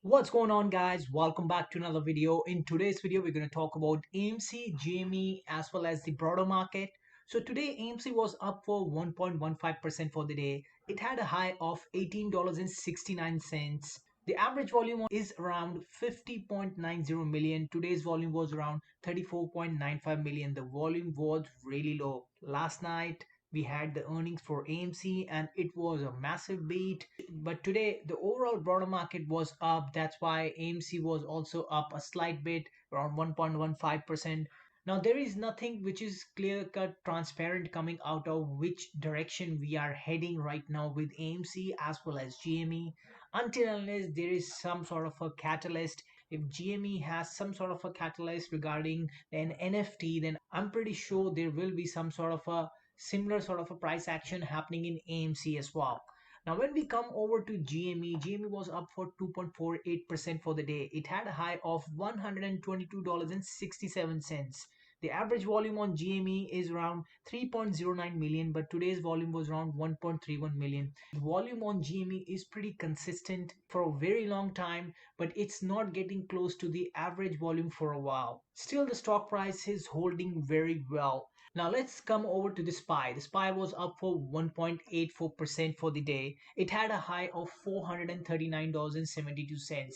What's going on, guys? Welcome back to another video. In today's video we're going to talk about AMC, GME as well as the broader market. So today AMC was up for 1.15% for the day. It had a high of $18.69. The average volume is around 50.90 million. Today's volume was around 34.95 million. The volume was really low. Last night we had the earnings for AMC and it was a massive beat. But today the overall broader market was up. That's why AMC was also up a slight bit, around 1.15%. Now there is nothing which is clear cut transparent coming out of which direction we are heading right now with AMC as well as GME, until unless there is some sort of a catalyst. If GME has some sort of a catalyst regarding an NFT, then I'm pretty sure there will be some sort of a similar sort of a price action happening in AMC as well. Now, when we come over to GME, GME was up for 2.48% for the day. It had a high of $122.67. The average volume on GME is around 3.09 million, but today's volume was around 1.31 million. The volume on GME is pretty consistent for a very long time, but it's not getting close to the average volume for a while. Still, the stock price is holding very well. Now let's come over to the SPY. The SPY was up for 1.84% for the day. It had a high of $439.72.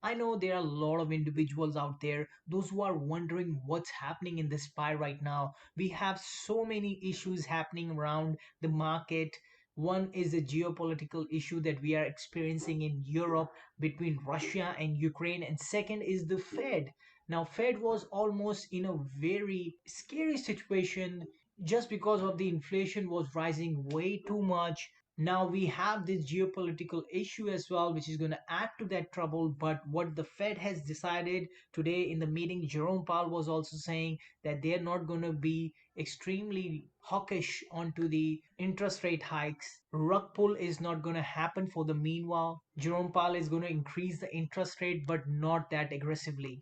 I know there are a lot of individuals out there, those who are wondering what's happening in the SPY right now. We have so many issues happening around the market. One is the geopolitical issue that we are experiencing in Europe between Russia and Ukraine, and second is the Fed. Now, Fed was almost in a very scary situation just because of the inflation was rising way too much. Now we have this geopolitical issue as well, which is going to add to that trouble. But what the Fed has decided today in the meeting, Jerome Powell was also saying that they are not going to be extremely hawkish onto the interest rate hikes. Rug pull is not going to happen for the meanwhile. Jerome Powell is going to increase the interest rate, but not that aggressively.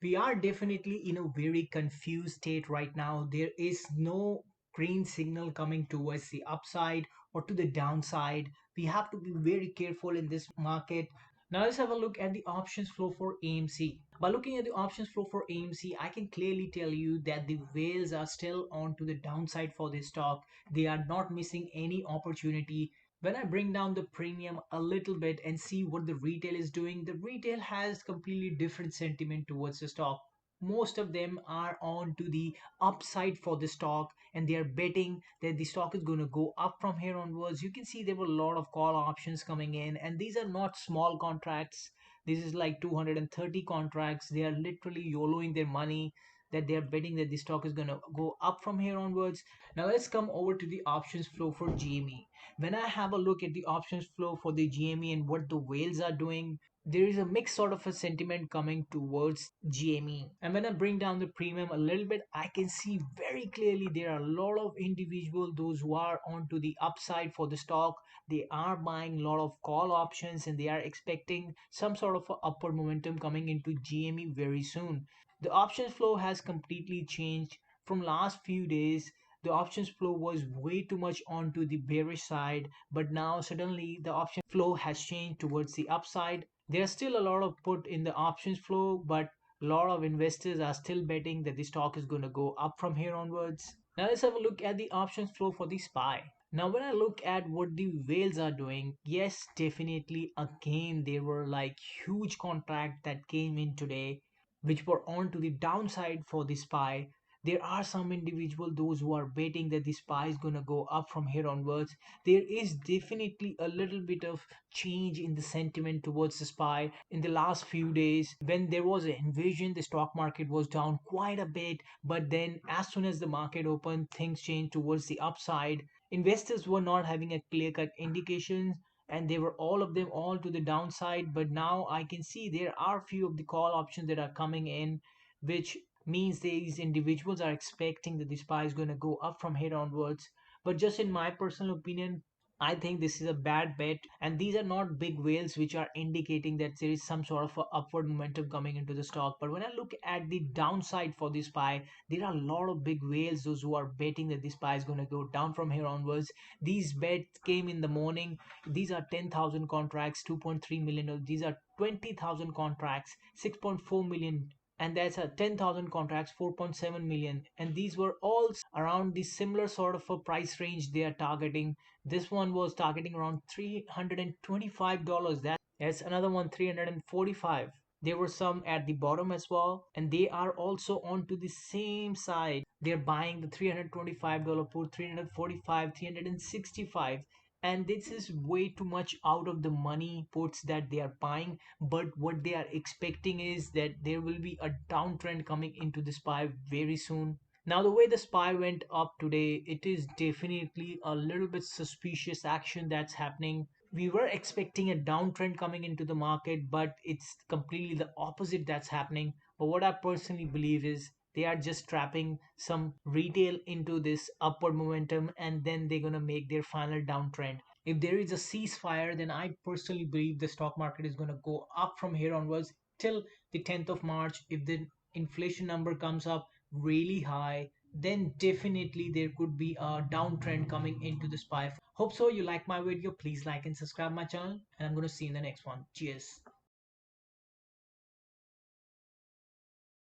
We are definitely in a very confused state right now. There is no green signal coming towards the upside or to the downside. We have to be very careful in this market. Now let's have a look at the options flow for AMC. By looking at the options flow for AMC, I can clearly tell you that the whales are still on to the downside for this stock. They are not missing any opportunity. When I bring down the premium a little bit and see what the retail is doing, the retail has completely different sentiment towards the stock. Most of them are on to the upside for the stock and they are betting that the stock is going to go up from here onwards. You can see there were a lot of call options coming in, and these are not small contracts. This is like 230 contracts. They are literally YOLOing their money, that they are betting that the stock is going to go up from here onwards. Now let's come over to the options flow for GME. When I have a look at the options flow for the GME and what the whales are doing, there is a mixed sort of a sentiment coming towards GME. And when I bring down the premium a little bit, I can see very clearly there are a lot of individuals, those who are onto the upside for the stock. They are buying a lot of call options and they are expecting some sort of a upward momentum coming into GME very soon. The options flow has completely changed from last few days. The options flow was way too much onto the bearish side, but now suddenly the option flow has changed towards the upside. There's still a lot of put in the options flow, but a lot of investors are still betting that the stock is going to go up from here onwards. Now let's have a look at the options flow for the SPY. Now when I look at what the whales are doing, yes, definitely again there were like huge contract that came in today which were on to the downside for the SPY. There are some individual, those who are betting that the SPY is going to go up from here onwards. There is definitely a little bit of change in the sentiment towards the SPY in the last few days. When there was an invasion, the stock market was down quite a bit, but then as soon as the market opened, things changed towards the upside. Investors were not having a clear cut indications and they were all of them all to the downside, but now I can see there are few of the call options that are coming in, which means these individuals are expecting that the SPY is going to go up from here onwards. But just in my personal opinion, I think this is a bad bet, and these are not big whales which are indicating that there is some sort of a upward momentum coming into the stock. But when I look at the downside for this pie, there are a lot of big whales, those who are betting that this pie is going to go down from here onwards. These bets came in the morning. These are 10,000 contracts, 2.3 million. These are 20,000 contracts, 6.4 million, and that's a 10,000 contracts, 4.7 million, and these were all around the similar sort of a price range they are targeting. This one was targeting around $325. That's another one, 345. There were some at the bottom as well, and they are also onto the same side. They're buying the $325 put, 345, 365, and this is way too much out of the money puts that they are buying. But what they are expecting is that there will be a downtrend coming into the SPY very soon. Now, the way the SPY went up today, it is definitely a little bit suspicious action that's happening. We were expecting a downtrend coming into the market, but it's completely the opposite that's happening. But what I personally believe is they are just trapping some retail into this upward momentum, and then they're going to make their final downtrend. If there is a ceasefire, then I personally believe the stock market is going to go up from here onwards till the 10th of March. If the inflation number comes up really high, then definitely there could be a downtrend coming into the SPY. Hope so you like my video. Please like and subscribe my channel, and I'm going to see you in the next one. Cheers.